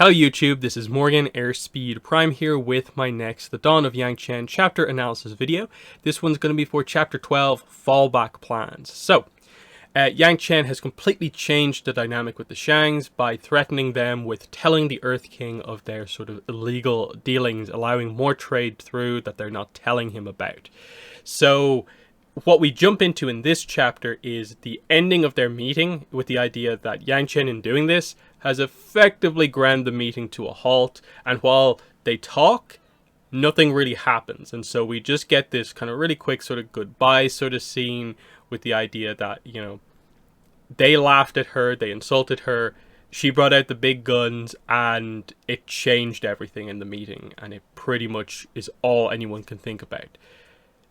Hello YouTube, this is Morgan Airspeed Prime here with my next The Dawn of Yangchen chapter analysis video. This one's going to be for chapter 12, Fallback Plans. So, Yangchen has completely changed the dynamic with the Shangs by threatening them with telling the Earth King of their sort of illegal dealings, allowing more trade through that they're not telling him about. So, what we jump into in this chapter is the ending of their meeting with the idea that Yangchen, in doing this, has effectively ground the meeting to a halt, and while they talk, nothing really happens. And so we just get this kind of really quick sort of goodbye sort of scene with the idea that, you know, they laughed at her, they insulted her, she brought out the big guns, and it changed everything in the meeting, and it pretty much is all anyone can think about.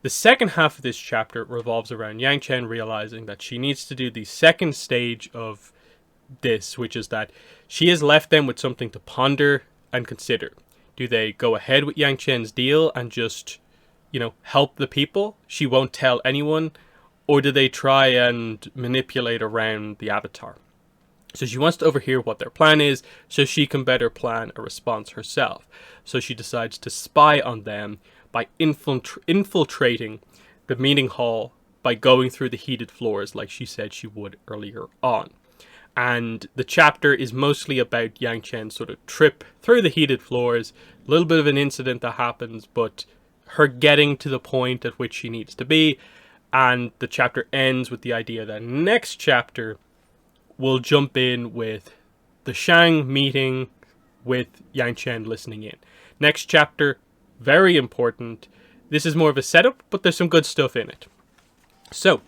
The second half of this chapter revolves around Yangchen realizing that she needs to do the second stage of this, which is that she has left them with something to ponder and consider. Do they go ahead with Yangchen's deal and just, you know, help the people? She won't tell anyone. Or do they try and manipulate around the Avatar? So she wants to overhear what their plan is so she can better plan a response herself. So she decides to spy on them by infiltrating the meeting hall by going through the heated floors like she said she would earlier on. And the chapter is mostly about Yangchen's sort of trip through the heated floors, a little bit of an incident that happens, but her getting to the point at which she needs to be. And the chapter ends with the idea that next chapter will jump in with the Shang meeting with Yangchen listening in. Next chapter, very important. This is more of a setup, but there's some good stuff in it. So,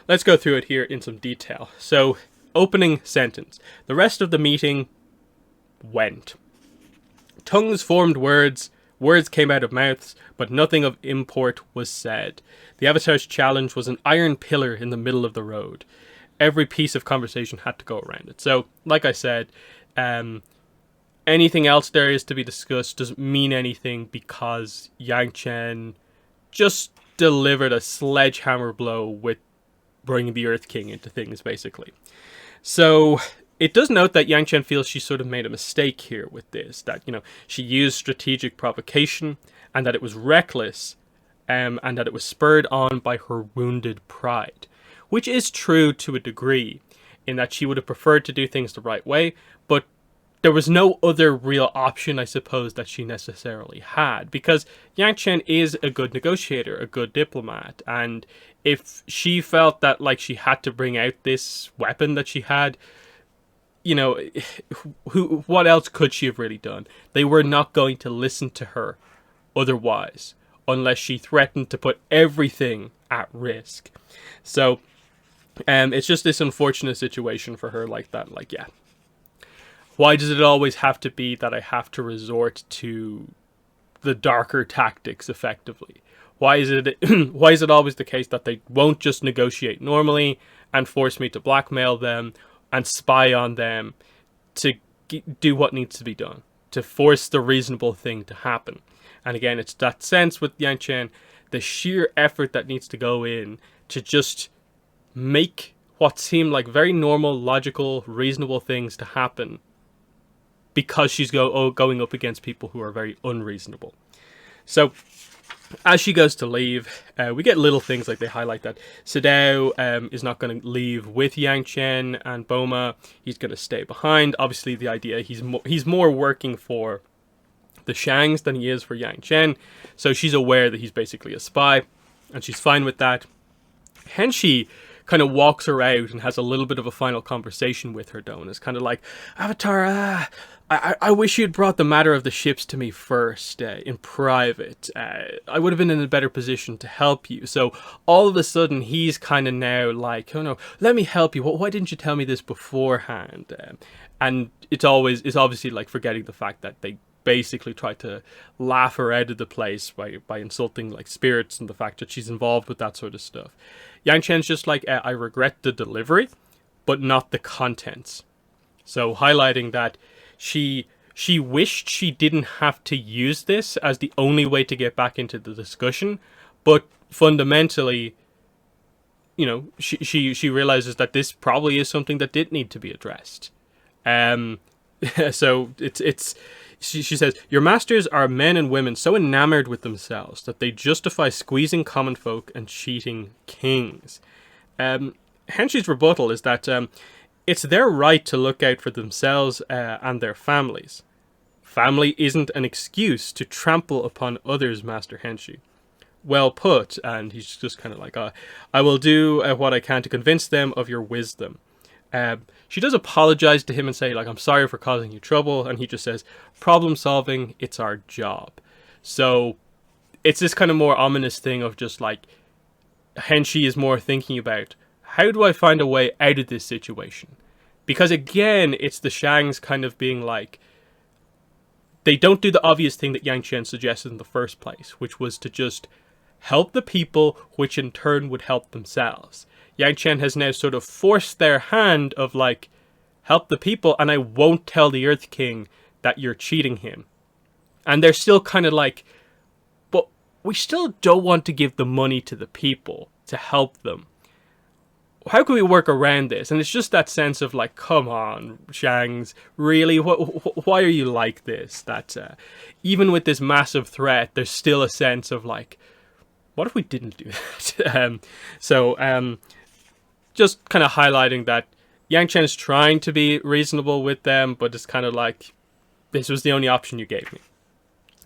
let's go through it here in some detail. So, opening sentence. The rest of the meeting went. Tongues formed words, words came out of mouths, but nothing of import was said. The Avatar's challenge was an iron pillar in the middle of the road. Every piece of conversation had to go around it. So, like I said, anything else there is to be discussed doesn't mean anything because Yangchen just delivered a sledgehammer blow with bringing the Earth King into things, basically. So, it does note that Yangchen feels she sort of made a mistake here with this. That, you know, she used strategic provocation and that it was reckless and that it was spurred on by her wounded pride. Which is true to a degree in that she would have preferred to do things the right way, but there was no other real option, I suppose, that she necessarily had. Because Yangchen is a good negotiator, a good diplomat, and if she felt that like she had to bring out this weapon that she had, you know, what else could she have really done? They were not going to listen to her otherwise, unless she threatened to put everything at risk. So, it's just this unfortunate situation for her like that. Like, yeah. Why does it always have to be that I have to resort to the darker tactics effectively? Why is it always the case that they won't just negotiate normally and force me to blackmail them and spy on them to do what needs to be done, to force the reasonable thing to happen? And again, it's that sense with Yangchen, the sheer effort that needs to go in to just make what seem like very normal, logical, reasonable things to happen because she's going up against people who are very unreasonable. So, as she goes to leave, we get little things like they highlight that Sadao is not going to leave with Yangchen and Boma. He's going to stay behind. Obviously, the idea he's more working for the Shangs than he is for Yangchen. So she's aware that he's basically a spy, and she's fine with that. Henshi kind of walks her out and has a little bit of a final conversation with her, though, and it's kind of like, Avatar, I wish you'd brought the matter of the ships to me first, in private. I would have been in a better position to help you. So all of a sudden, he's kind of now like, oh no, let me help you. Why didn't you tell me this beforehand? And it's obviously like forgetting the fact that they basically tried to laugh her out of the place by insulting like spirits and the fact that she's involved with that sort of stuff. Yangchen's just like, I regret the delivery, but not the contents. So highlighting that she wished she didn't have to use this as the only way to get back into the discussion, but fundamentally, you know, she realizes that this probably is something that did need to be addressed. So she says, your masters are men and women so enamored with themselves that they justify squeezing common folk and cheating kings. Henshi's rebuttal is that it's their right to look out for themselves and their families. Family isn't an excuse to trample upon others, Master Henshi. Well put, and he's just kind of like, I will do what I can to convince them of your wisdom. She does apologize to him and say, like, I'm sorry for causing you trouble, and he just says, problem solving, it's our job. So it's this kind of more ominous thing of just like, Henshi is more thinking about, how do I find a way out of this situation? Because again, it's the Shangs kind of being like, they don't do the obvious thing that Yangchen suggested in the first place, which was to just help the people, which in turn would help themselves. Yangchen has now sort of forced their hand of like, help the people and I won't tell the Earth King that you're cheating him. And they're still kind of like, but we still don't want to give the money to the people to help them. How can we work around this? And it's just that sense of like, come on, Shangs, really? Why are you like this? That even with this massive threat, there's still a sense of like, what if we didn't do that? Just kind of highlighting that Yangchen is trying to be reasonable with them, but it's kind of like, this was the only option you gave me.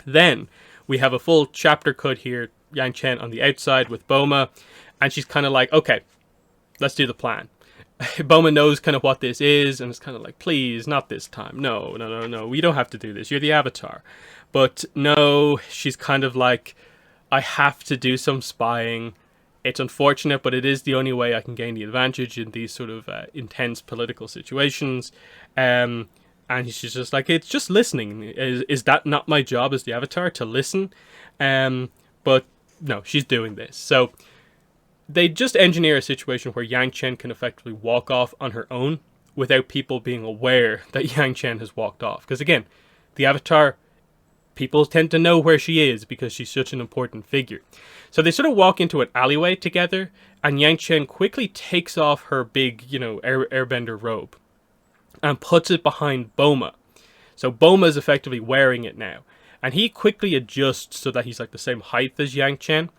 Then we have a full chapter cut here, Yangchen on the outside with Boma, and she's kind of like, okay, let's do the plan. Boma knows kind of what this is, and it's kind of like, please, not this time. No, we don't have to do this. You're the Avatar. But no, she's kind of like, I have to do some spying. It's unfortunate, but it is the only way I can gain the advantage in these sort of intense political situations. And she's just like, it's just listening. Is that not my job as the Avatar, to listen? But no, she's doing this. So they just engineer a situation where Yangchen can effectively walk off on her own without people being aware that Yangchen has walked off. Because again, the Avatar, people tend to know where she is because she's such an important figure. So they sort of walk into an alleyway together, and Yangchen quickly takes off her big, airbender robe and puts it behind Boma. So Boma is effectively wearing it now, and he quickly adjusts so that he's like the same height as Yangchen.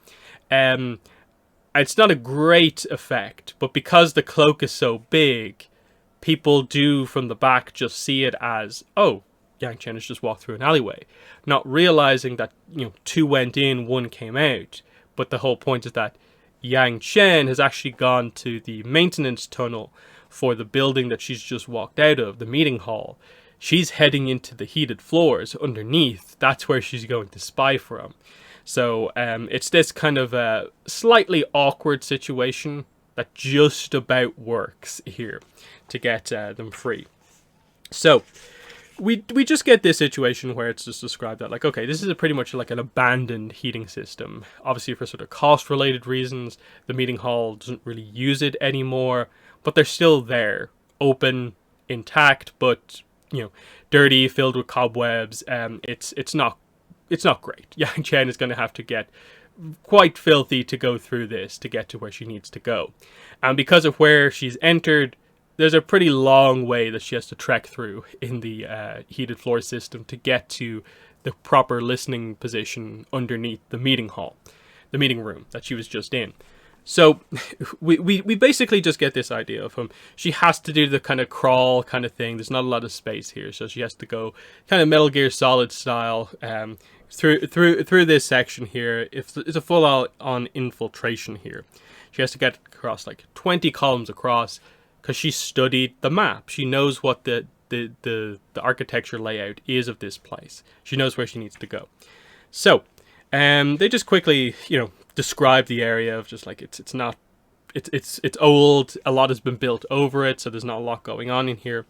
It's not a great effect, but because the cloak is so big, people do from the back just see it as, oh, Yangchen has just walked through an alleyway, not realizing that, two went in, one came out. But the whole point is that Yangchen has actually gone to the maintenance tunnel for the building that she's just walked out of, the meeting hall. She's heading into the heated floors underneath. That's where she's going to spy from. So it's this kind of slightly awkward situation that just about works here to get them free. So we just get this situation where it's just described that, like, okay, this is pretty much like an abandoned heating system. Obviously, for sort of cost-related reasons, the meeting hall doesn't really use it anymore, but they're still there, open, intact, but dirty, filled with cobwebs. It's not great. Yangchen is going to have to get quite filthy to go through this to get to where she needs to go, and because of where she's entered, there's a pretty long way that she has to trek through in the heated floor system to get to the proper listening position underneath the meeting hall, the meeting room that she was just in. So we basically just get this idea of she has to do the kind of crawl kind of thing. There's not a lot of space here, so she has to go kind of Metal Gear Solid style through this section here. It's a full-on infiltration here. She has to get across like 20 columns across, because she studied the map. She knows what the architecture layout is of this place. She knows where she needs to go. So, they just quickly, describe the area of just like it's old. A lot has been built over it, so there's not a lot going on in here.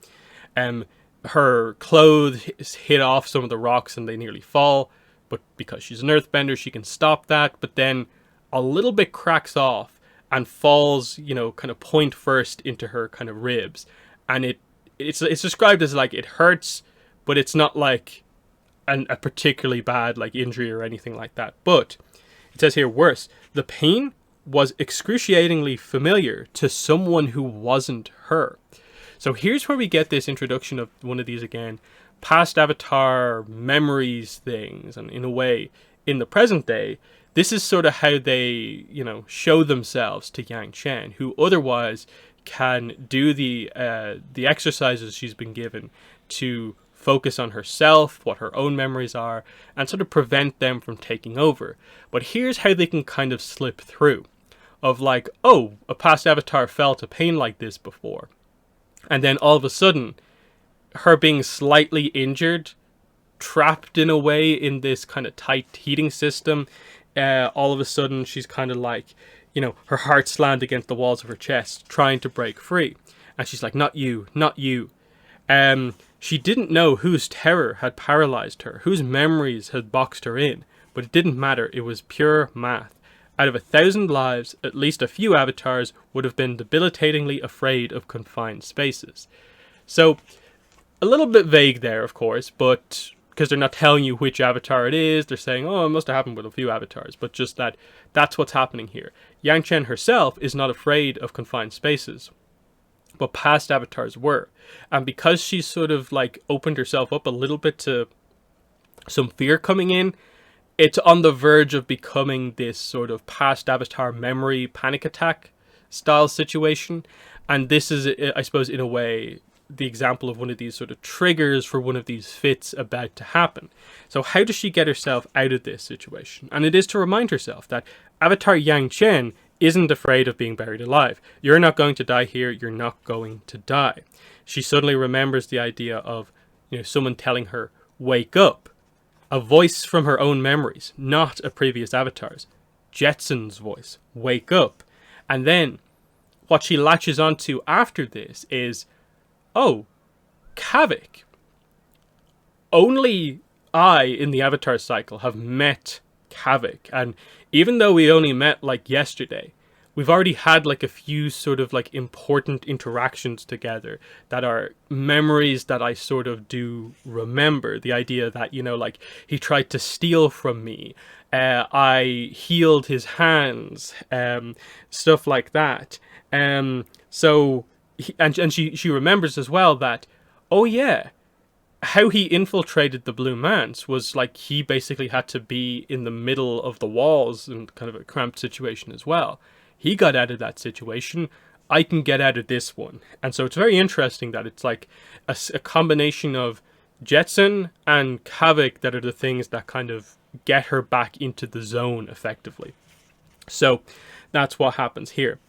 Her clothes hit off some of the rocks and they nearly fall, but because she's an earthbender, she can stop that. But then a little bit cracks off and falls, kind of point first into her kind of ribs. And it's described as like it hurts, but it's not like a particularly bad like injury or anything like that. But it says here, worse, the pain was excruciatingly familiar to someone who wasn't her. So here's where we get this introduction of one of these again, past avatar memories things, and in a way, in the present day, this is sort of how they, show themselves to Yangchen, who otherwise can do the exercises she's been given to focus on herself, what her own memories are, and sort of prevent them from taking over. But here's how they can kind of slip through. Of like, oh, a past avatar felt a pain like this before. And then all of a sudden, her being slightly injured, trapped in a way in this kind of tight heating system, all of a sudden she's kind of like, her heart slammed against the walls of her chest, trying to break free. And she's like, not you, not you. She didn't know whose terror had paralyzed her, whose memories had boxed her in, but it didn't matter, it was pure math. Out of 1,000 lives, at least a few avatars would have been debilitatingly afraid of confined spaces. So, a little bit vague there, of course, but because they're not telling you which avatar it is, they're saying, oh, it must have happened with a few avatars, but just that's what's happening here. Yangchen herself is not afraid of confined spaces, but past avatars were. And because she's sort of like opened herself up a little bit to some fear coming in, it's on the verge of becoming this sort of past avatar memory panic attack style situation. And this is, I suppose, in a way, the example of one of these sort of triggers for one of these fits about to happen. So how does she get herself out of this situation? And it is to remind herself that Avatar Yangchen isn't afraid of being buried alive. You're not going to die here, you're not going to die. She suddenly remembers the idea of, someone telling her, wake up. A voice from her own memories, not a previous avatar's. Jetson's voice, wake up. And then what she latches onto after this is, oh, Kavik. Only I, in the Avatar cycle, have met Kavik. And even though we only met, like, yesterday, we've already had, like, a few sort of, like, important interactions together that are memories that I sort of do remember. The idea that, like, he tried to steal from me. I healed his hands. Stuff like that. So... And she remembers as well that, oh yeah, how he infiltrated the Blue Manse was like he basically had to be in the middle of the walls in kind of a cramped situation as well. He got out of that situation. I can get out of this one. And so it's very interesting that it's like a combination of Jetson and Kavik that are the things that kind of get her back into the zone effectively. So that's what happens here.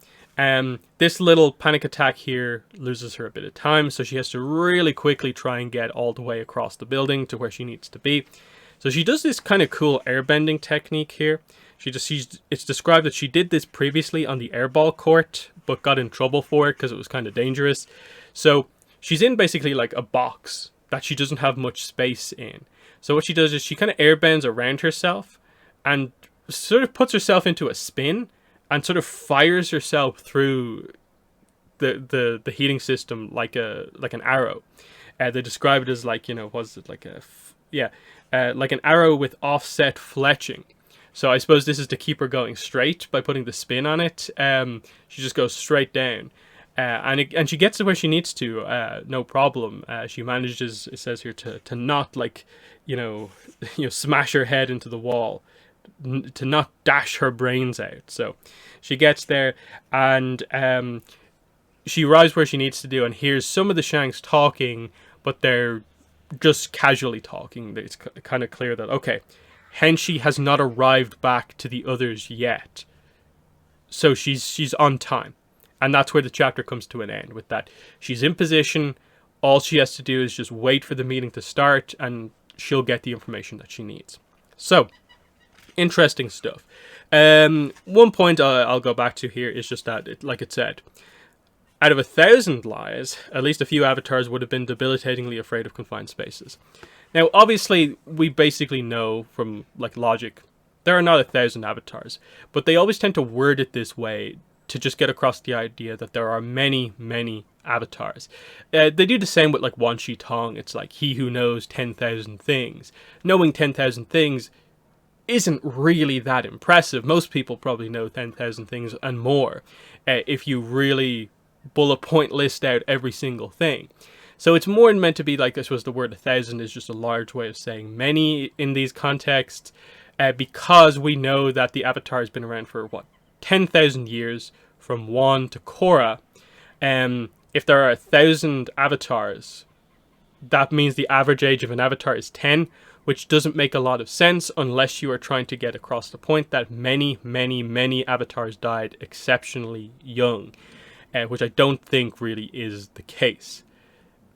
This little panic attack here loses her a bit of time, so she has to really quickly try and get all the way across the building to where she needs to be. So she does this kind of cool airbending technique here. It's described that she did this previously on the airball court, but got in trouble for it because it was kind of dangerous. So she's in basically like a box that she doesn't have much space in. So what she does is she kind of airbends around herself and sort of puts herself into a spin and sort of fires herself through the heating system like an arrow. They describe it as like, was it like like an arrow with offset fletching. So I suppose this is to keep her going straight by putting the spin on it. She just goes straight down. And she gets to where she needs to, no problem. She manages, it says here, to not like, smash her head into the wall, to not dash her brains out. So she gets there and she arrives where she needs to do and hears some of the Shanks talking, but they're just casually talking. It's kind of clear that, okay, Henshi has not arrived back to the others yet. So she's on time. And that's where the chapter comes to an end, with that. She's in position. All she has to do is just wait for the meeting to start and she'll get the information that she needs. So, interesting stuff. One point I'll go back to here is just that, like it said, out of 1,000 lies, at least a few avatars would have been debilitatingly afraid of confined spaces. Now, obviously, we basically know from like logic, there are not 1,000 avatars, but they always tend to word it this way to just get across the idea that there are many, many avatars. They do the same with like Wan Shi Tong. It's like he who knows 10,000 things. Knowing 10,000 things isn't really that impressive. Most people probably know 10,000 things and more if you really bullet point list out every single thing. So it's more meant to be like, I suppose the word 1,000 is just a large way of saying many in these contexts, because we know that the Avatar has been around for, 10,000 years, from 1 to Korra. If there are 1,000 avatars, that means the average age of an avatar is 10, which doesn't make a lot of sense unless you are trying to get across the point that many, many, many avatars died exceptionally young, which I don't think really is the case.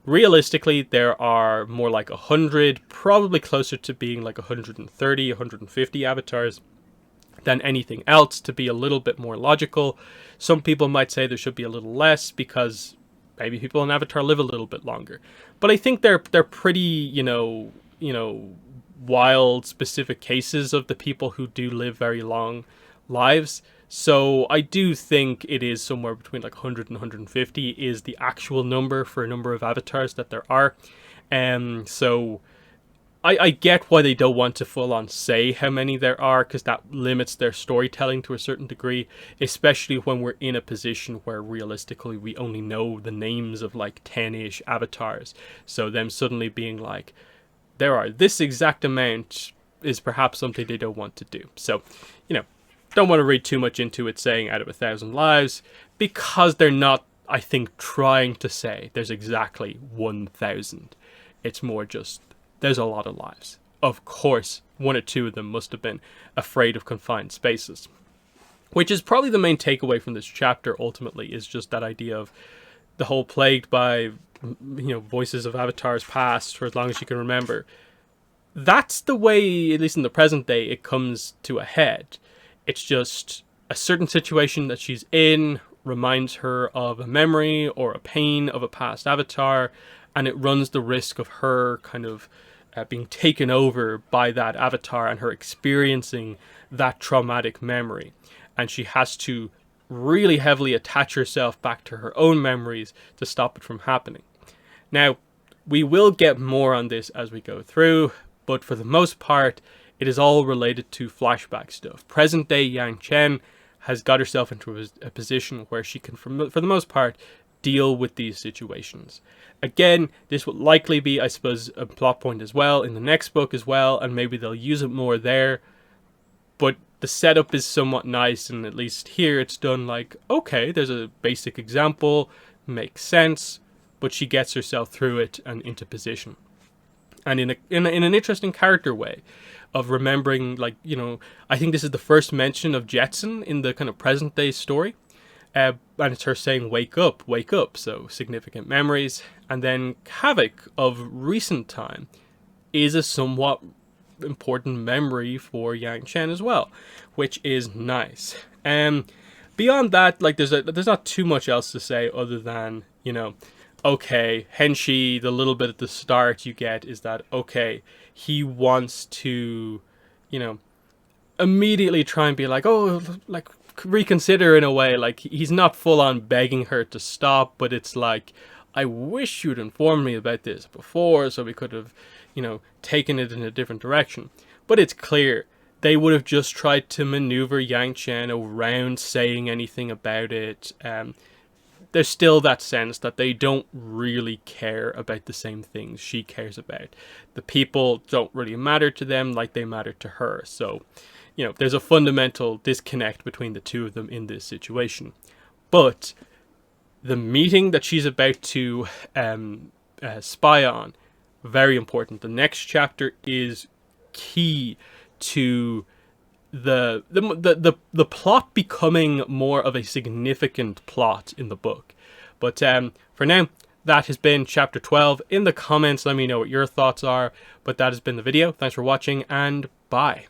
Realistically, there are more like 100, probably closer to being like 130, 150 avatars than anything else, to be a little bit more logical. Some people might say there should be a little less because maybe people in Avatar live a little bit longer. But I think they're pretty, wild, specific cases of the people who do live very long lives. So I do think it is somewhere between like 100 and 150 is the actual number for a number of avatars that there are. So I get why they don't want to full on say how many there are, because that limits their storytelling to a certain degree, especially when we're in a position where realistically we only know the names of like 10-ish avatars. So them suddenly being like, there are this exact amount is perhaps something they don't want to do. So, don't want to read too much into it saying out of 1,000 lives, because they're not, I think, trying to say there's exactly 1,000. It's more just, there's a lot of lives. Of course, 1 or 2 of them must have been afraid of confined spaces. Which is probably the main takeaway from this chapter, ultimately, is just that idea of the whole plagued by, voices of avatars past for as long as you can remember. That's the way, at least in the present day, it comes to a head. It's just a certain situation that she's in reminds her of a memory or a pain of a past avatar, and it runs the risk of her kind of being taken over by that avatar and her experiencing that traumatic memory. And she has to really heavily attach herself back to her own memories to stop it from happening. Now, we will get more on this as we go through, but for the most part, it is all related to flashback stuff. Present day Yangchen has got herself into a position where she can, for the most part, deal with these situations. Again, this will likely be, I suppose, a plot point as well in the next book as well, and maybe they'll use it more there. But the setup is somewhat nice, and at least here it's done like, okay, there's a basic example, makes sense, but she gets herself through it and into position. And in an interesting character way of remembering, like, I think this is the first mention of Jetson in the kind of present day story. And it's her saying, wake up, so significant memories. And then Havoc of recent time is a somewhat important memory for Yangchen as well, which is nice. Beyond that, like, there's not too much else to say other than, okay, Henshi, the little bit at the start you get is that, okay, he wants to, immediately try and be like, oh, like, reconsider in a way. Like, he's not full on begging her to stop, but it's like, I wish you'd informed me about this before so we could have, taken it in a different direction. But it's clear they would have just tried to maneuver Yangchen around saying anything about it. There's still that sense that they don't really care about the same things she cares about. The people don't really matter to them like they matter to her. So, there's a fundamental disconnect between the two of them in this situation. But the meeting that she's about to spy on, very important. The next chapter is key to the plot becoming more of a significant plot in the book. But for now, that has been chapter 12. In the comments, let me know what your thoughts are. But that has been the video. Thanks for watching, and bye.